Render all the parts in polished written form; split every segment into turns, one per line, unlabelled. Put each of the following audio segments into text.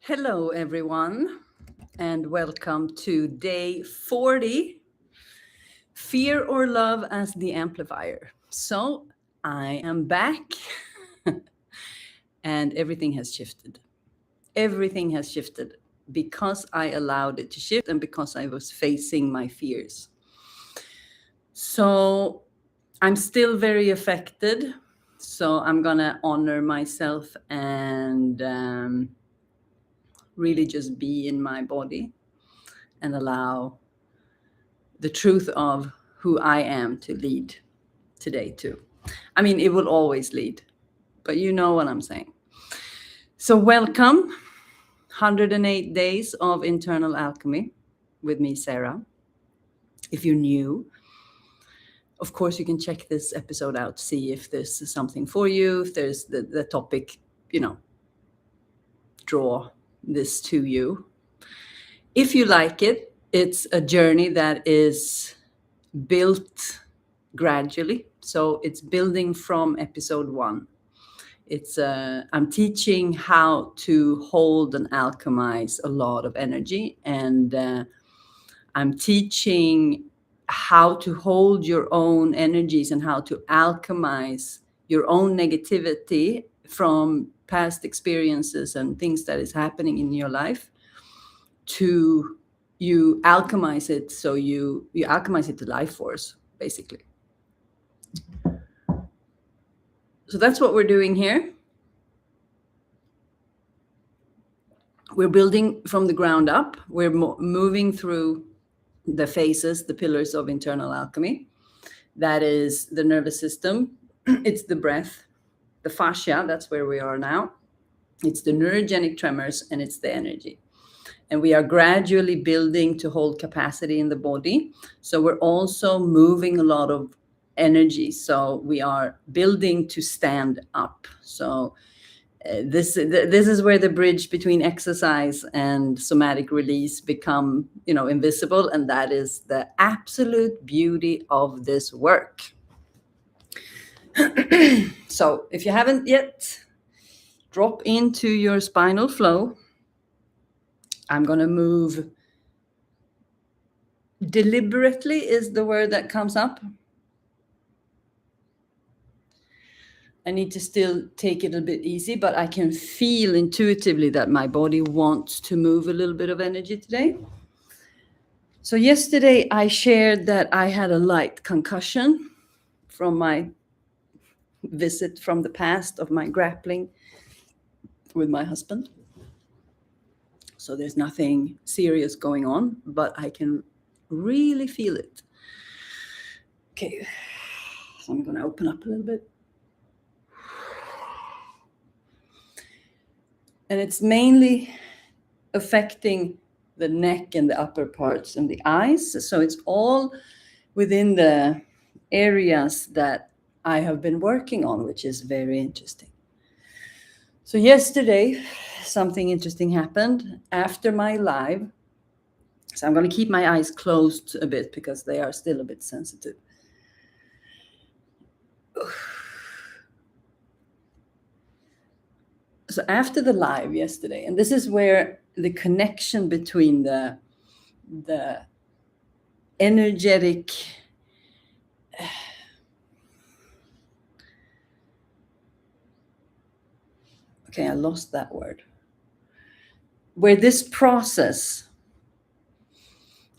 Hello, everyone, and welcome to day 40, Fear or Love as the Amplifier. So, I am back, and everything has shifted. Everything has shifted because I allowed it to shift and because I was facing my fears. So, I'm still very affected. So, I'm going to honor myself and really just be in my body and allow the truth of who I am to lead today too. I mean, it will always lead, but you know what I'm saying. So welcome, 108 days of Internal Alchemy with me, Sara. If you're new, of course, you can check this episode out, see if this is something for you, if there's the topic, draw this to you. If you like it, it's a journey that is built gradually. So it's building from episode 1. It's I'm teaching how to hold and alchemize a lot of energy, and I'm teaching how to hold your own energies and how to alchemize your own negativity from past experiences and things that is happening in your life to you alchemize it. So you alchemize it to life force, basically. So that's what we're doing here. We're building from the ground up. We're moving through the phases, the pillars of internal alchemy. That is the nervous system. It's the breath, the fascia. That's where we are now. It's the neurogenic tremors, and it's the energy. And we are gradually building to hold capacity in the body. So we're also moving a lot of energy. So we are building to stand up. So this is where the bridge between exercise and somatic release become, invisible. And that is the absolute beauty of this work. So if you haven't yet, drop into your spinal flow. I'm going to move deliberately is the word that comes up. I need to still take it a bit easy, but I can feel intuitively that my body wants to move a little bit of energy today. So yesterday I shared that I had a light concussion from my visit from the past of my grappling with my husband. So there's nothing serious going on, but I can really feel it. Okay, so I'm going to open up a little bit. And it's mainly affecting the neck and the upper parts and the eyes. So it's all within the areas that I have been working on, which is very interesting. So yesterday, something interesting happened after my live. So I'm going to keep my eyes closed a bit because they are still a bit sensitive. So after the live yesterday, and this is where the connection between the energetic okay, I lost that word. Where this process,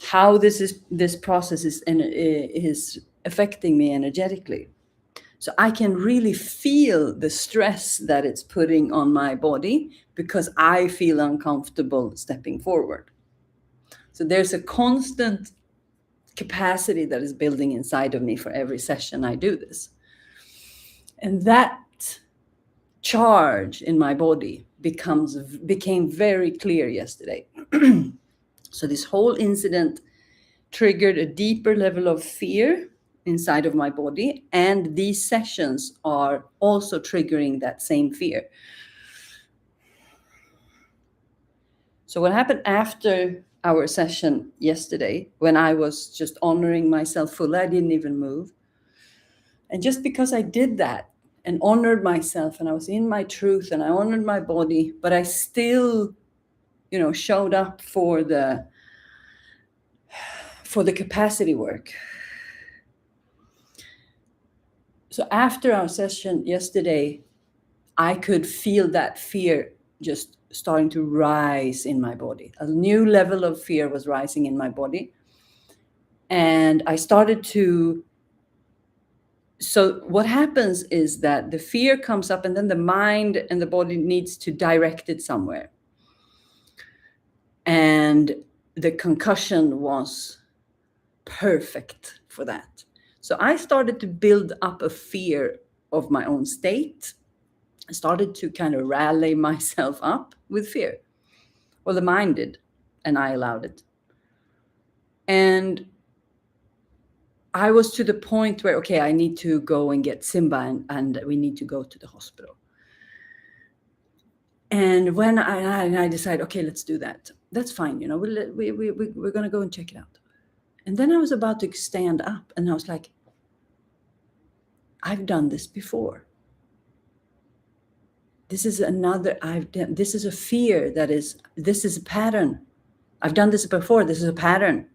how this process is affecting me energetically. So I can really feel the stress that it's putting on my body because I feel uncomfortable stepping forward. So there's a constant capacity that is building inside of me for every session I do this. And that charge in my body became very clear yesterday. So this whole incident triggered a deeper level of fear inside of my body, and these sessions are also triggering that same fear. So what happened after our session yesterday, when I was just honoring myself fully, I didn't even move. And just because I did that and honored myself and I was in my truth and I honored my body, but I still showed up for the capacity work. So after our session yesterday, I could feel that fear just starting to rise in my body. A new level of fear was rising in my body. And I started to... So what happens is that the fear comes up, and then the mind and the body needs to direct it somewhere. And the concussion was perfect for that. So I started to build up a fear of my own state. I started to kind of rally myself up with fear. Well, the mind did, and I allowed it. And I was to the point where, okay, I need to go and get Simba, and we need to go to the hospital. And when I decided, okay, let's do that. That's fine, we're going to go and check it out. And then I was about to stand up, and I was like, I've done this before. This is this is a fear this is a pattern. I've done this before. This is a pattern.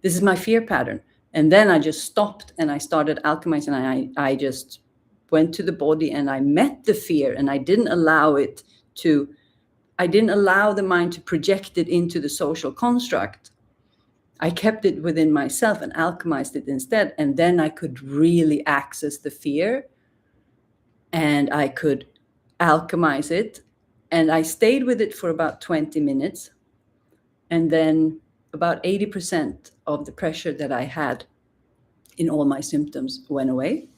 This is my fear pattern. And then I just stopped, and I started alchemizing, and I just went to the body, and I met the fear, and I didn't allow the mind to project it into the social construct. I kept it within myself and alchemized it instead. And then I could really access the fear, and I could alchemize it. And I stayed with it for about 20 minutes. And then about 80% of the pressure that I had in all my symptoms went away.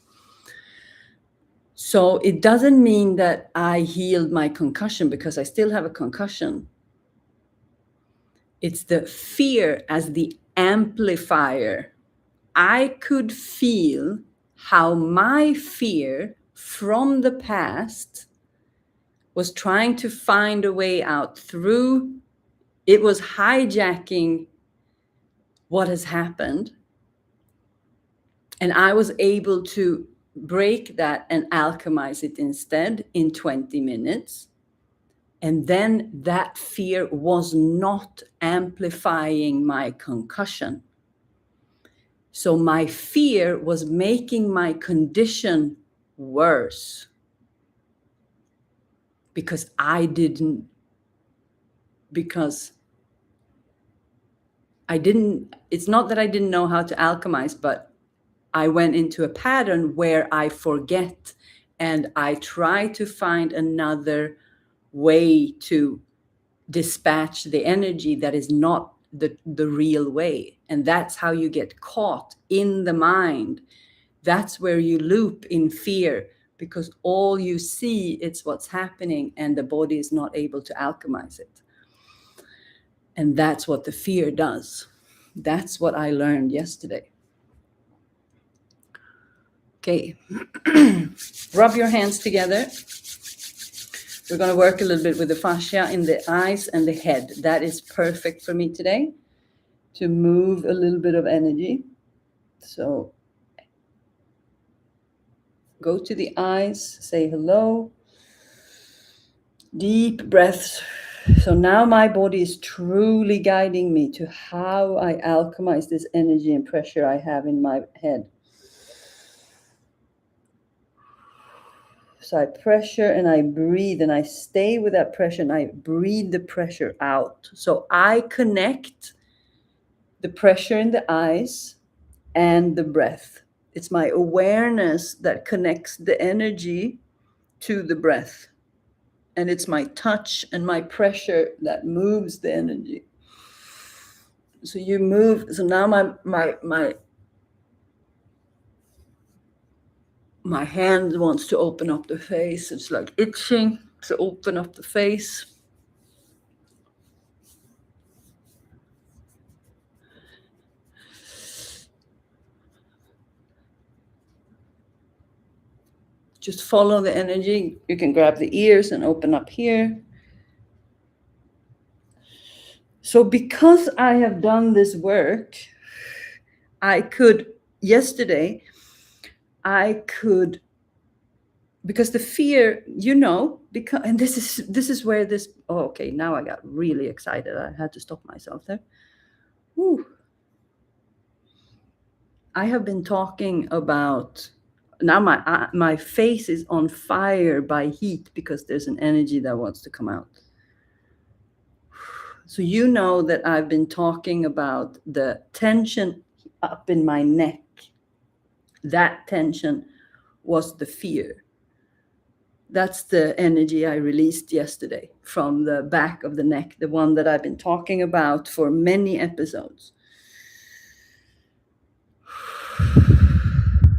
So it doesn't mean that I healed my concussion, because I still have a concussion. It's the fear as the amplifier. I could feel how my fear from the past was trying to find a way out through. It was hijacking what has happened. And I was able to break that and alchemize it instead in 20 minutes. And then that fear was not amplifying my concussion. So my fear was making my condition worse. Because it's not that I didn't know how to alchemize, but I went into a pattern where I forget, and I try to find another way to dispatch the energy that is not the real way. And that's how you get caught in the mind. That's where you loop in fear, because all you see is what's happening, and the body is not able to alchemize it. And that's what the fear does. That's what I learned yesterday. Okay, rub your hands together. We're going to work a little bit with the fascia in the eyes and the head. That is perfect for me today, to move a little bit of energy. So go to the eyes, say hello. Deep breaths. So now my body is truly guiding me to how I alchemize this energy and pressure I have in my head. So I pressure and I breathe, and I stay with that pressure, and I breathe the pressure out. So I connect the pressure in the eyes and the breath. It's my awareness that connects the energy to the breath. And it's my touch and my pressure that moves the energy. So you move. So now my hand wants to open up the face. It's like itching to open up the face. Just follow the energy. You can grab the ears and open up here. So because I have done this work, yesterday, I could because the fear, because, and this is where this, okay, now I got really excited. I had to stop myself there. Whew. I have been talking about, now my face is on fire by heat because there's an energy that wants to come out. So that I've been talking about the tension up in my neck. That tension was the fear. That's the energy I released yesterday from the back of the neck, the one that I've been talking about for many episodes.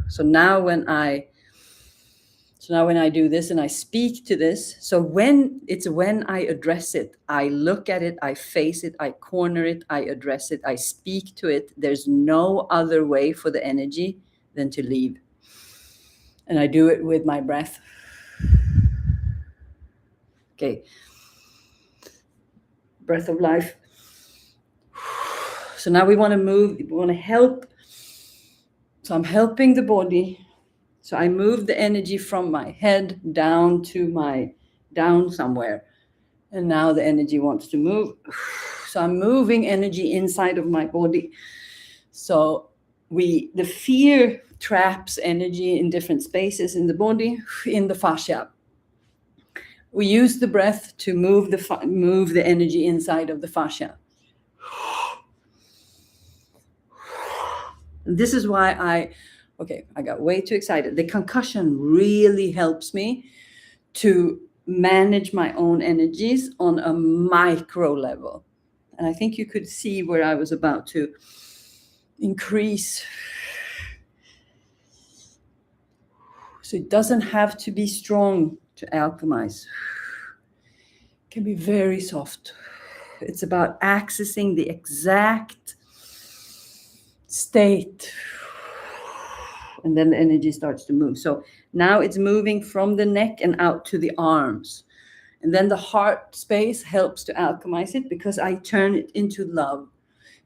So now when I do this and I speak to this, so when I address it, I look at it, I face it, I corner it, I address it, I speak to it. There's no other way for the energy than to leave. And I do it with my breath. Okay. Breath of life. So now we want to move, we want to help. So I'm helping the body. So I move the energy from my head down somewhere. And now the energy wants to move. So I'm moving energy inside of my body. So the fear traps energy in different spaces in the body, in the fascia. We use the breath to move the energy inside of the fascia. This is why I got way too excited. The concussion really helps me to manage my own energies on a micro level. And I think you could see where I was about to increase. So it doesn't have to be strong to alchemize. It can be very soft. It's about accessing the exact state. And then the energy starts to move. So now it's moving from the neck and out to the arms. And then the heart space helps to alchemize it because I turn it into love.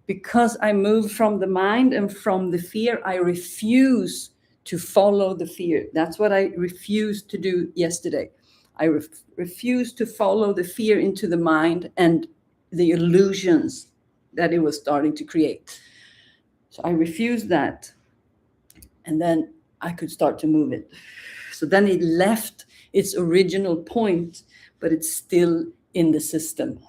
Because I move from the mind and from the fear, I refuse to follow the fear. That's what I refused to do yesterday. I refused to follow the fear into the mind and the illusions that it was starting to create. So I refused that. And then I could start to move it. So then it left its original point, but it's still in the system.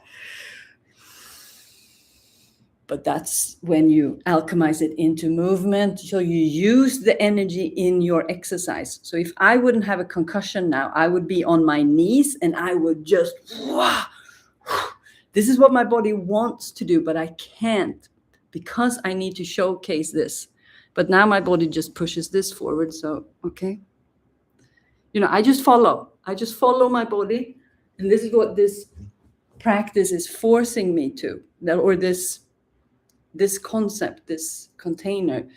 But that's when you alchemize it into movement. So you use the energy in your exercise. So if I wouldn't have a concussion now, I would be on my knees and I would just, this is what my body wants to do, but I can't because I need to showcase this. But now my body just pushes this forward. So, okay. I just follow my body. And this is what this practice is forcing me to, or this concept, this container.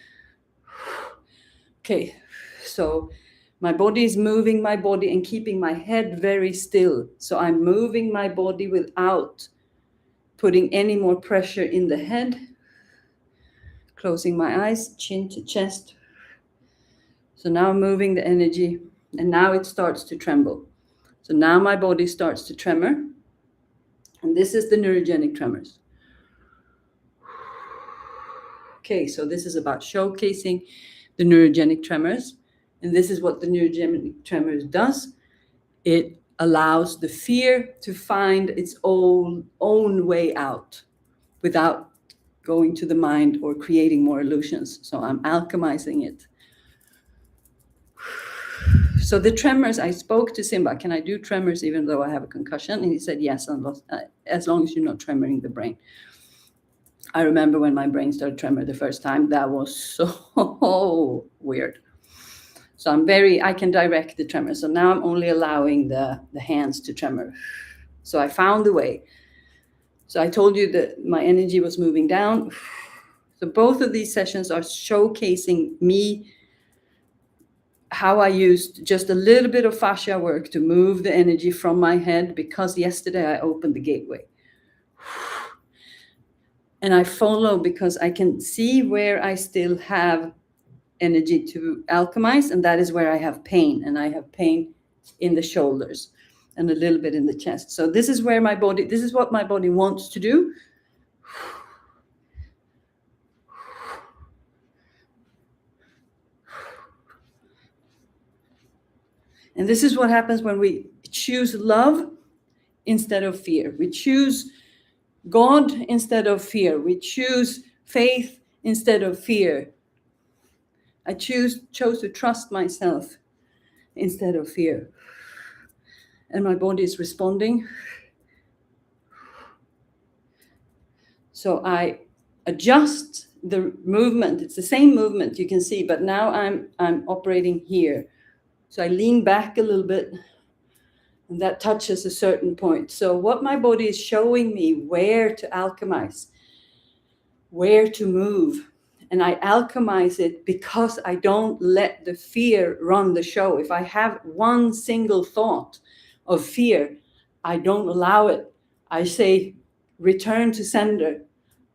Okay. So my body is moving my body and keeping my head very still. So I'm moving my body without putting any more pressure in the head. Closing my eyes, chin to chest. So now I'm moving the energy, and now it starts to tremble. So now my body starts to tremor, and this is the neurogenic tremors. Okay, so this is about showcasing the neurogenic tremors, and this is what the neurogenic tremors does. It allows the fear to find its own way out without going to the mind or creating more illusions. So I'm alchemizing it. So the tremors, I spoke to Simba, can I do tremors even though I have a concussion? And he said, yes, as long as you're not tremoring the brain. I remember when my brain started tremor the first time, that was so weird. So I can direct the tremor. So now I'm only allowing the hands to tremor. So I found the way. So I told you that my energy was moving down. So both of these sessions are showcasing me how I used just a little bit of fascia work to move the energy from my head because yesterday I opened the gateway. And I follow because I can see where I still have energy to alchemize, and that is where I have pain. And I have pain in the shoulders and a little bit in the chest. So this is where this is what my body wants to do. And this is what happens when we choose love instead of fear. We choose God instead of fear. We choose faith instead of fear. I chose to trust myself instead of fear. And my body is responding. So I adjust the movement. It's the same movement, you can see, but now I'm operating here. So I lean back a little bit, and that touches a certain point. So what my body is showing me where to alchemize, where to move. And I alchemize it because I don't let the fear run the show. If I have one single thought of fear, I don't allow it. I say, return to sender.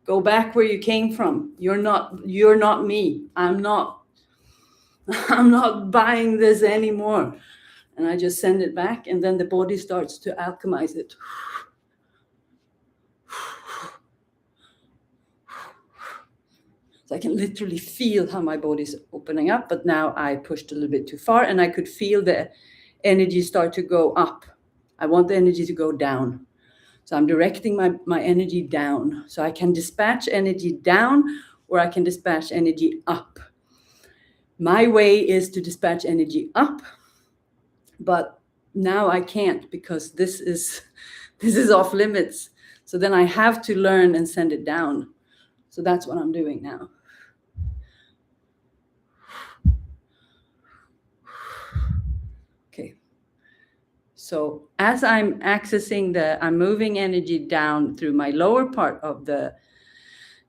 Go back where you came from. You're not me. I'm not buying this anymore. And I just send it back, and then the body starts to alchemize it. So I can literally feel how my body's opening up, but now I pushed a little bit too far, and I could feel the energy start to go up. I want the energy to go down. So I'm directing my energy down. So I can dispatch energy down, or I can dispatch energy up. My way is to dispatch energy up, but now I can't because this is off limits. So then I have to learn and send it down. So that's what I'm doing now. Okay. So as I'm accessing I'm moving energy down through my lower part of the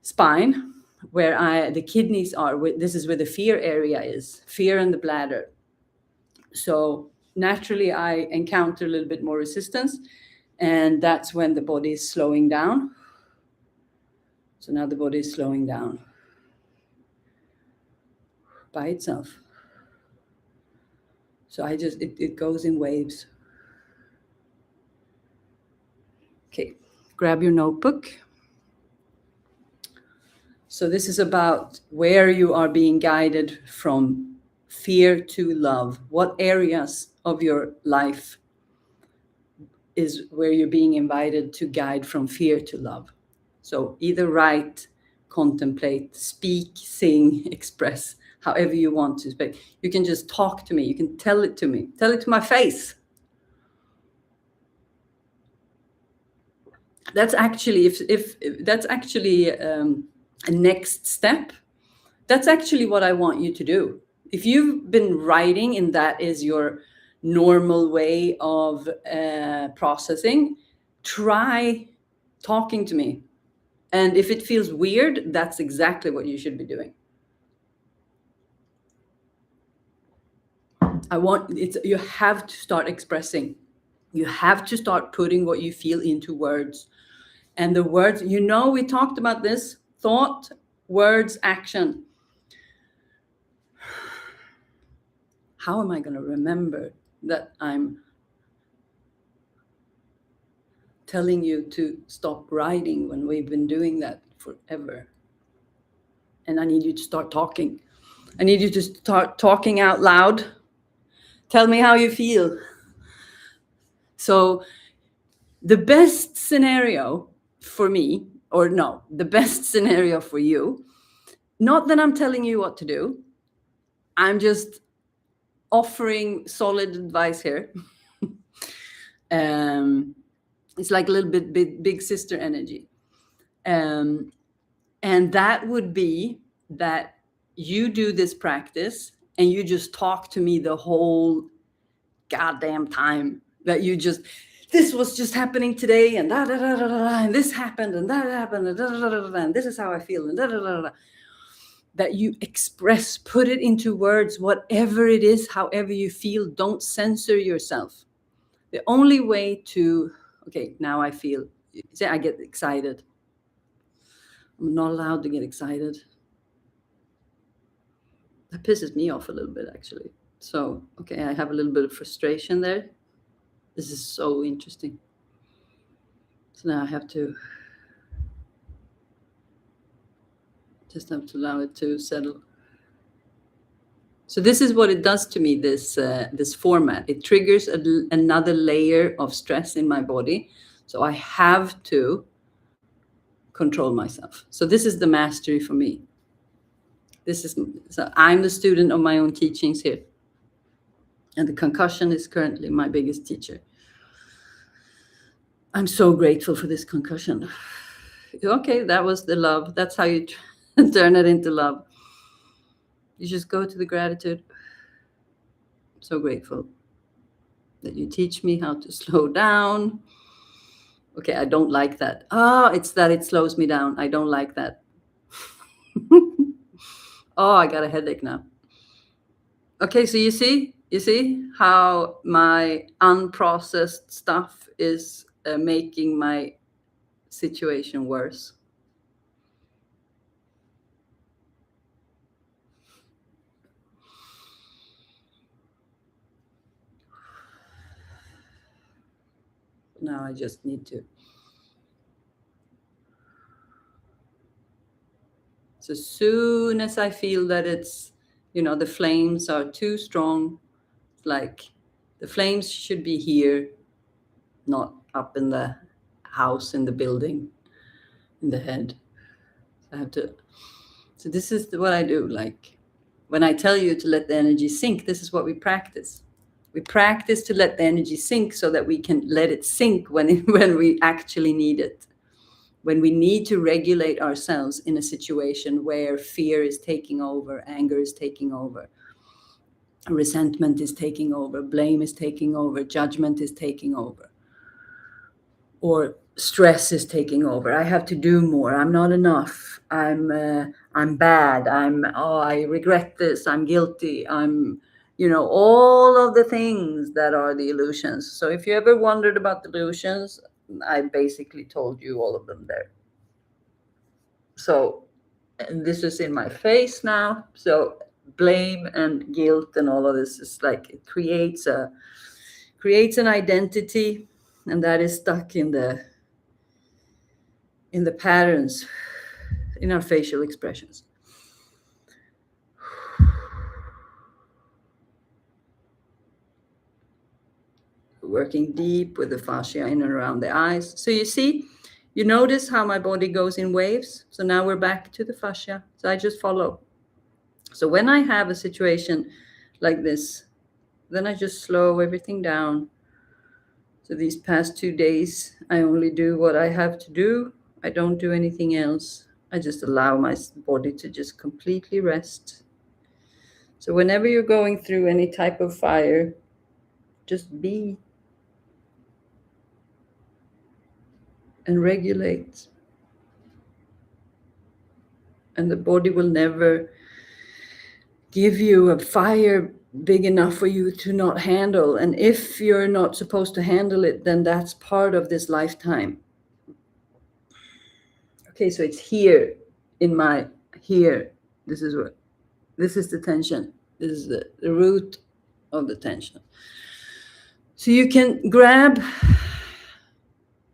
spine, where the kidneys are. This is where the fear area is, fear and the bladder. So naturally I encounter a little bit more resistance, and that's when the body is slowing down. So now the body is slowing down by itself. So it goes in waves. Okay, grab your notebook. So this is about where you are being guided from fear to love. What areas of your life is where you're being invited to guide from fear to love? So either write, contemplate, speak, sing, express, however you want to speak. You can just talk to me. You can tell it to me. Tell it to my face. That's actually, if that's actually a next step, that's actually what I want you to do. If you've been writing and that is your normal way of processing, try talking to me. And if it feels weird, that's exactly what you should be doing. You have to start expressing. You have to start putting what you feel into words. And the words, we talked about this: thought, words, action. How am I going to remember that I'm telling you to stop writing when we've been doing that forever? And I need you to start talking. I need you to start talking out loud. Tell me how you feel. So the best scenario for me, the best scenario for you, not that I'm telling you what to do, I'm just offering solid advice here. It's like a little bit big sister energy. And that would be that you do this practice and you just talk to me the whole goddamn time. That you just, this was just happening today, and da da da da da, and this happened, and that happened, and da da da da, and this is how I feel, and da da da da. That you express, put it into words, whatever it is, however you feel. Don't censor yourself. The only way to, okay, now I feel, say I get excited. I'm not allowed to get excited. That pisses me off a little bit, actually. So, okay, I have a little bit of frustration there. This is so interesting. So now I have to just have to allow it to settle. So this is what it does to me, this format. It triggers another layer of stress in my body. So I have to control myself. So this is the mastery for me. So I'm the student of my own teachings here. And the concussion is currently my biggest teacher. I'm so grateful for this concussion. Okay, that was the love. That's how you turn it into love. You just go to the gratitude. I'm so grateful that you teach me how to slow down. Okay, I don't like that. It's that it slows me down. I don't like that. Oh, I got a headache now. Okay, so you see how my unprocessed stuff is making my situation worse. Now I just need to. So as soon as I feel that it's, the flames are too strong, like the flames should be here, not up in the house, in the building, in the head. I have to. So this is what I do. Like when I tell you to let the energy sink, this is what we practice. We practice to let the energy sink so that we can let it sink when we actually need it. When we need to regulate ourselves in a situation where fear is taking over, anger is taking over, resentment is taking over, blame is taking over, judgment is taking over, or stress is taking over. I have to do more. I'm not enough. I'm bad. I regret this. I'm guilty. I'm, all of the things that are the illusions. So if you ever wondered about the illusions, I basically told you all of them there. So, and this is in my face now. So blame and guilt and all of this is like, it creates an identity, and that is stuck in the patterns in our facial expressions. Working deep with the fascia in and around the eyes. So you notice how my body goes in waves. So now we're back to the fascia. So I just follow. So when I have a situation like this, then I just slow everything down. So these past 2 days, I only do what I have to do. I don't do anything else. I just allow my body to just completely rest. So whenever you're going through any type of fire, just be and regulate. And the body will never give you a fire big enough for you to not handle. And if you're not supposed to handle it, then that's part of this lifetime. Okay, so it's here here. This is the tension. This is the root of the tension. So you can grab,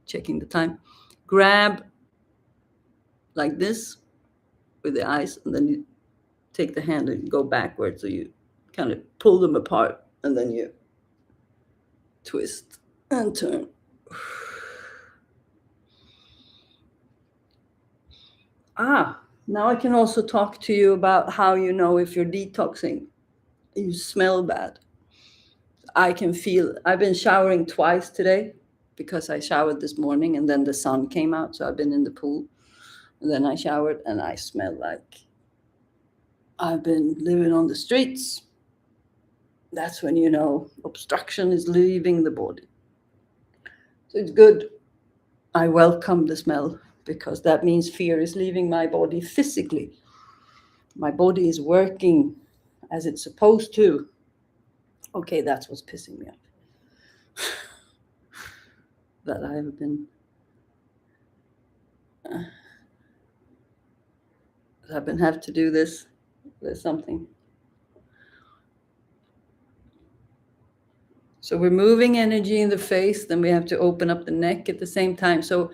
checking the time, grab like this with the eyes, and then you take the hand and go backwards. So you kind of pull them apart, and then you twist and turn. Now I can also talk to you about how you know if you're detoxing. You smell bad. I can feel, I've been showering twice today because I showered this morning and then the sun came out. So I've been in the pool and then I showered and I smell like I've been living on the streets. That's when you know obstruction is leaving the body. So it's good. I welcome the smell because that means fear is leaving my body physically. My body is working as it's supposed to. Okay, that's what's pissing me off. That I have been have to do this. There's something. So we're moving energy in the face, then we have to open up the neck at the same time. So,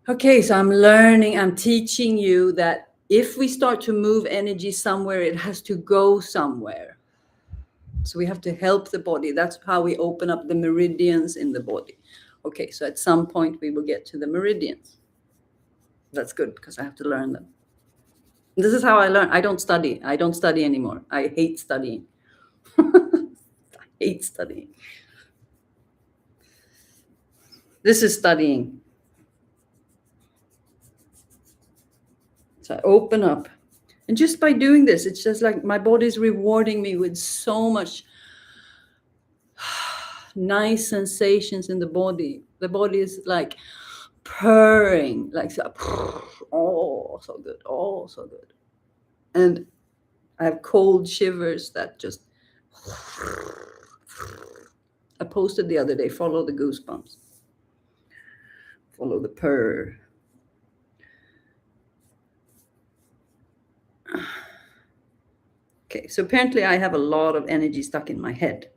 okay, so I'm teaching you that if we start to move energy somewhere, it has to go somewhere. So we have to help the body. That's how we open up the meridians in the body. Okay, so at some point we will get to the meridians. That's good because I have to learn them. This is how I learn. I don't study. I don't study anymore. I hate studying. I hate studying. This is studying. So I open up. And just by doing this, it's just like my body's rewarding me with so much nice sensations in the body. The body is like purring, like so, oh, so good, oh, so good. And I have cold shivers that just, I posted the other day, follow the goosebumps, follow the purr. Okay, so apparently I have a lot of energy stuck in my head.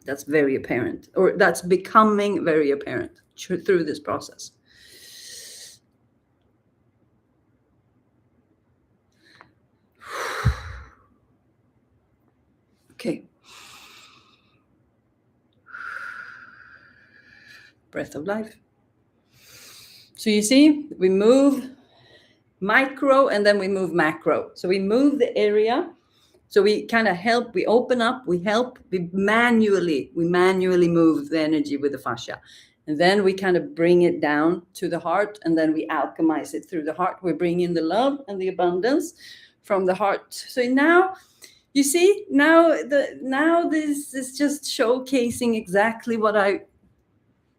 That's very apparent, or that's becoming very apparent through this process. Okay. Breath of life. So you see, we move micro and then we move macro. So we move the area. So we kind of help, we open up, we help, we manually move the energy with the fascia. And then we kind of bring it down to the heart, and then we alchemize it through the heart. We bring in the love and the abundance from the heart. So now, you see, now this is just showcasing exactly what I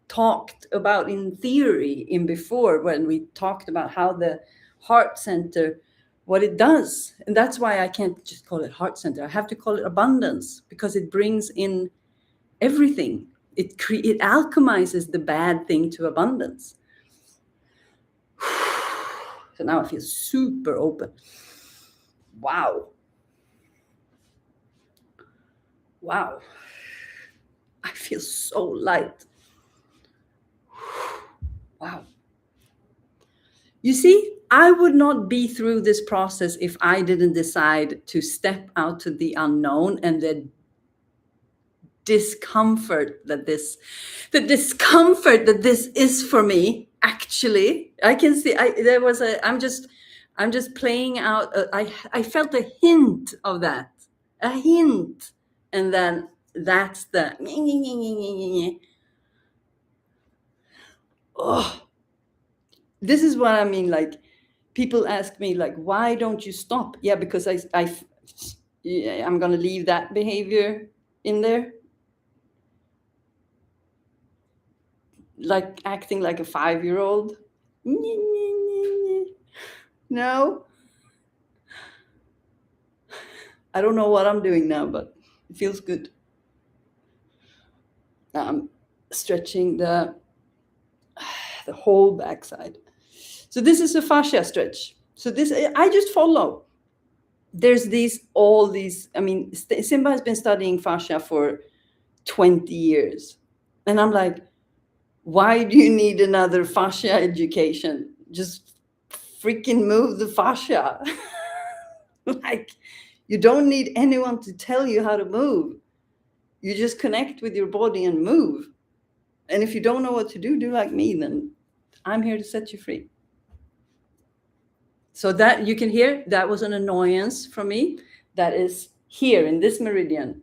talked about in theory in before, when we talked about how the heart center, what it does. And that's why I can't just call it heart center. I have to call it abundance, because it brings in everything. It alchemizes the bad thing to abundance. So now I feel super open. Wow. Wow. I feel so light. Wow. You see, I would not be through this process if I didn't decide to step out to the unknown and the discomfort that this is for me. Actually, I can see I'm just playing out. I felt a hint of that, and then that's the oh, this is what I mean. Like, people ask me, like, why don't you stop? Yeah, because I'm going to leave that behavior in there. Like acting like a 5-year-old. No. I don't know what I'm doing now, but it feels good. I'm stretching the whole backside. So this is a fascia stretch. So this, I just follow. There's all these, I mean, Simba has been studying fascia for 20 years. And I'm like, why do you need another fascia education? Just freaking move the fascia. Like, you don't need anyone to tell you how to move. You just connect with your body and move. And if you don't know what to do like me, then I'm here to set you free. So that you can hear, that was an annoyance from me. That is here in this meridian.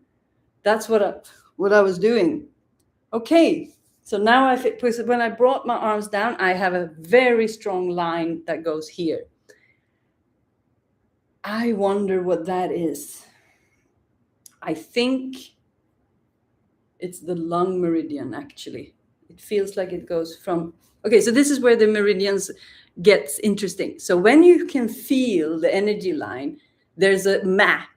That's what I was doing. Okay, so now when I brought my arms down, I have a very strong line that goes here. I wonder what that is. I think it's the lung meridian, actually. It feels like it goes from, okay, so this is where the meridians gets interesting. So when you can feel the energy line, there's a map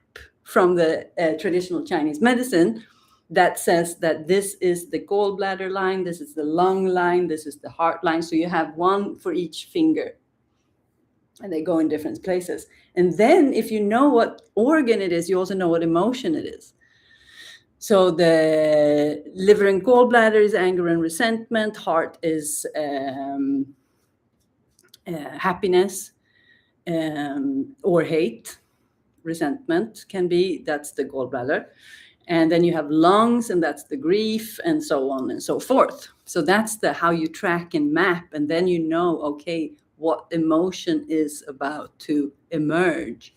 from the traditional Chinese medicine that says that this is the gallbladder line, this is the lung line, this is the heart line. So you have one for each finger, and they go in different places. And then if you know what organ it is, you also know what emotion it is. So the liver and gallbladder is anger and resentment. Heart is happiness or hate. Resentment can be, that's the gallbladder. And then you have lungs, and that's the grief, and so on and so forth. So that's the how you track and map, and then you know, okay, what emotion is about to emerge.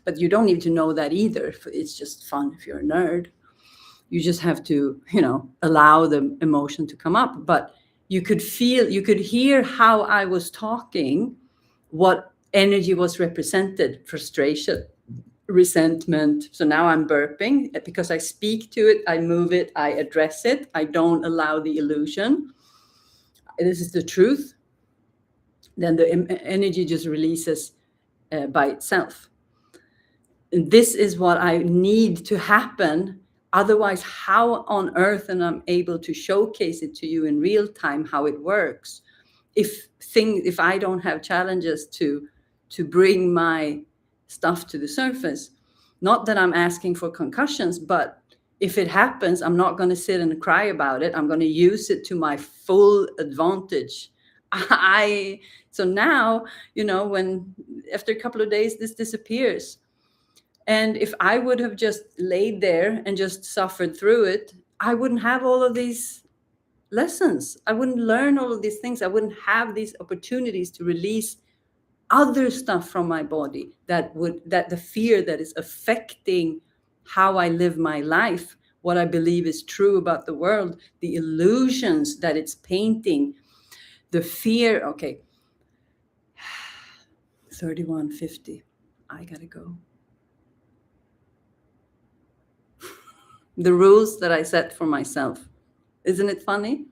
But you don't need to know that either. It's just fun if you're a nerd. You just have to, allow the emotion to come up. But you could hear how I was talking, what energy was represented: frustration, resentment. So now I'm burping because I speak to it, I move it, I address it. I don't allow the illusion. This is the truth. Then the energy just releases by itself. And this is what I need to happen. Otherwise, how on earth am I able to showcase it to you in real time, how it works? If I don't have challenges to bring my stuff to the surface. Not that I'm asking for concussions, but if it happens, I'm not going to sit and cry about it. I'm going to use it to my full advantage. So now, when after a couple of days, this disappears. And if I would have just laid there and just suffered through it, I wouldn't have all of these lessons. I wouldn't learn all of these things. I wouldn't have these opportunities to release other stuff from my body, that the fear that is affecting how I live my life, what I believe is true about the world, the illusions that it's painting, the fear. Okay. 31:50. I gotta go. The rules that I set for myself. Isn't it funny?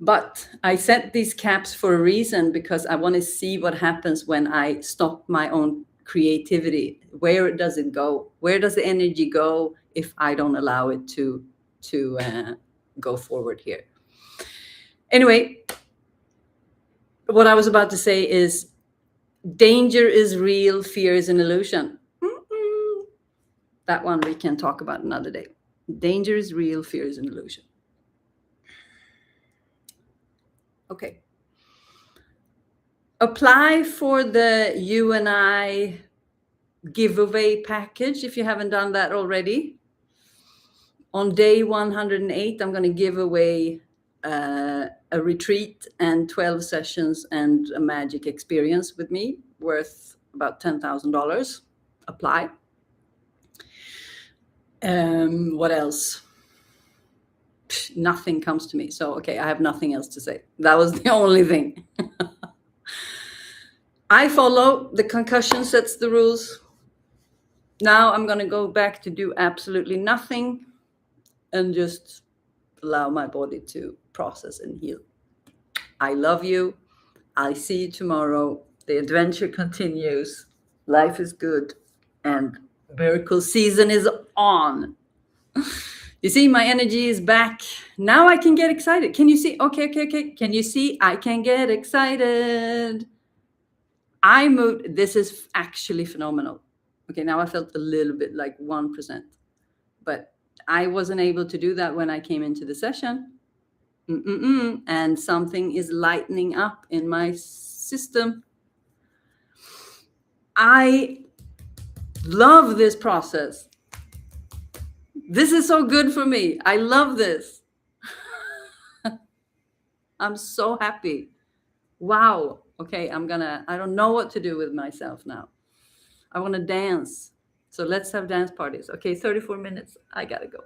But I set these caps for a reason, because I want to see what happens when I stop my own creativity. Where does it go? Where does the energy go if I don't allow it to go forward here? Anyway, what I was about to say is, danger is real, fear is an illusion. That one we can talk about another day. Danger is real, fear is an illusion. Okay. Apply for the You and I giveaway package if you haven't done that already. On day 108, I'm going to give away a retreat and 12 sessions and a magic experience with me worth about $10,000. Apply. What else? Nothing comes to me. So, okay, I have nothing else to say. That was the only thing. I follow the concussion sets the rules. Now I'm going to go back to do absolutely nothing and just allow my body to process and heal. I love you. I'll see you tomorrow. The adventure continues. Life is good. And miracle season is on. You see, my energy is back. Now I can get excited. Can you see? Okay. Can you see? I can get excited. I moved. This is actually phenomenal. Okay, now I felt a little bit like 1%. But I wasn't able to do that when I came into the session. And something is lightening up in my system. I love this process. This is so good for me. I love this. I'm so happy. Wow. Okay, I don't know what to do with myself now. I want to dance. So let's have dance parties. Okay, 34 minutes. I gotta go.